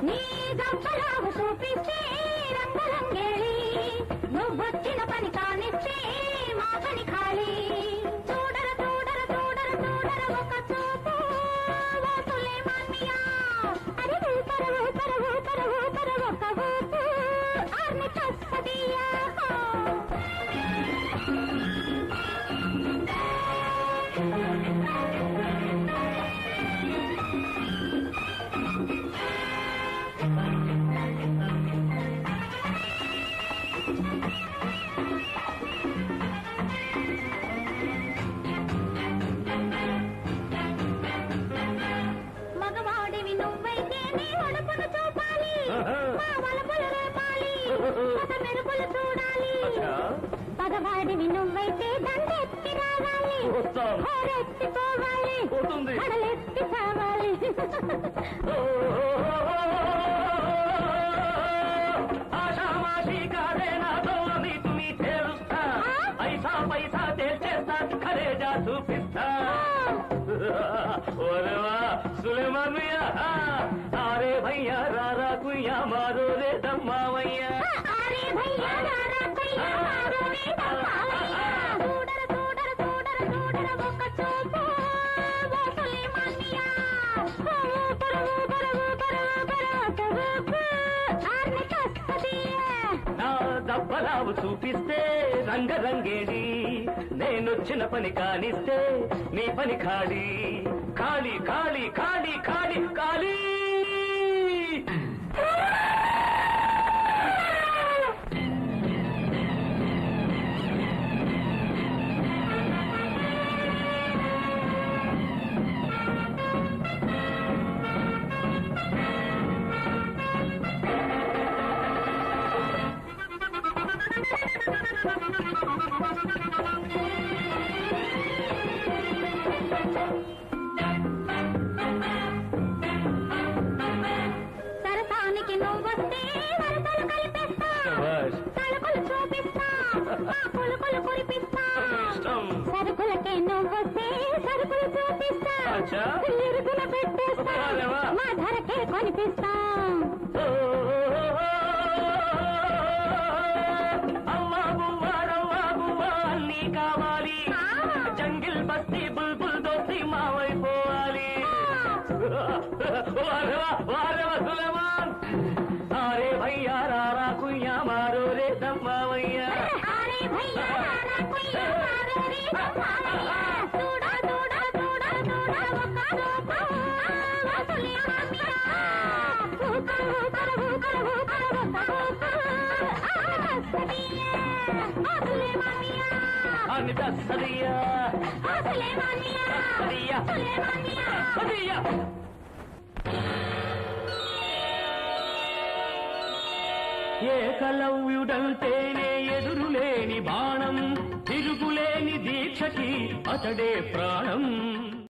నీ గంపలాగు చూపిస్తే రంగరంగేళి నువ్వొచ్చిన పని కానిస్తే మా పని ఖాళీ చూడర చూడర చూడర చూడర ఒక చూపు ఓసులే మాన్మియా అరే ఊపర ఊపర ఊపర ఊపర ఒక ఊపు ఆర్ని కస్తదియా మగవాడివి నువ్వైతే నీ వడుపును చూపాలి మా వలపులు రేపాలి పద మెరుపులు చూడాలి పదవాడివి నువ్వైతే దండెత్తి రావాలి హోరెత్తిపోవాలి కడలెత్తి కావాలి ఆషామాషి కాదే నాతో నీకు నీ చేరుస్తా పైసా పైసా తెచ్చేస్తా ఖరేజా చూపిస్తా ఓరేవా సులేమాన్ మియా అరే భయ్యా రారా కుయ్యా మారో రే దమ్మావయ్యా అరే భయ్యా రారా కుయ్యా మారో రే దమ్మావయ్యా చూడర చూడర చూడర చూడర ఒక చూపు ఓసులే మాన్మియా ఊపర ఊపర ఊపర ఊపర ఒక ఊపు ఆర్ని కస్తదియా నా దబ్బలావు చూపిస్తే రంగరంగేడి నేనొచ్చిన పని కానిస్తే నీ పని ఖాళీ ఖాళీ ఖాళీ ఖాళీ ఖాళీ ఖాళీ సరసానికి నువ్వొస్తే వరదలు కల్పిస్తా తలుపులు చూపిస్తా మా కొలుకులు కురిపిస్తా సరుకులకే నువ్వొస్తే సరుకులు చూపిస్తా ఇరుగున పెట్టేస్తా మా ధరకే కొనిపిస్తా అవ్వా బువ్వా రవ్వా బువ్వా అన్నీ కావాలి జంగిల్ బస్తీ బుల్బుల్ దోస్తి మావైపోవాలి వారేవా సులేమాన్ అరే భయ్యా రారా కుయ్యా మారో రే దమ్మావయ్యా అరే భయ్యా రారా కుయ్యా మారో రే దమ్మావయ్యా చూడ చూడ చూడ చూడ ఒక రూప ఓసులే మాన్మియా ఊపర ఊపర ఊపర ఊపర ఒక రూప కస్తదియా ఓసులే మాన్మియా అని దస్తదియా ఓసులే మాన్మియా దస్తదియా ఓసులే మాన్మియా దస్తదియా ఏకలవ్యుడంటేనే ఎదురులేని బాణం తిరుగులేని దీక్షకి అతడే ప్రాణం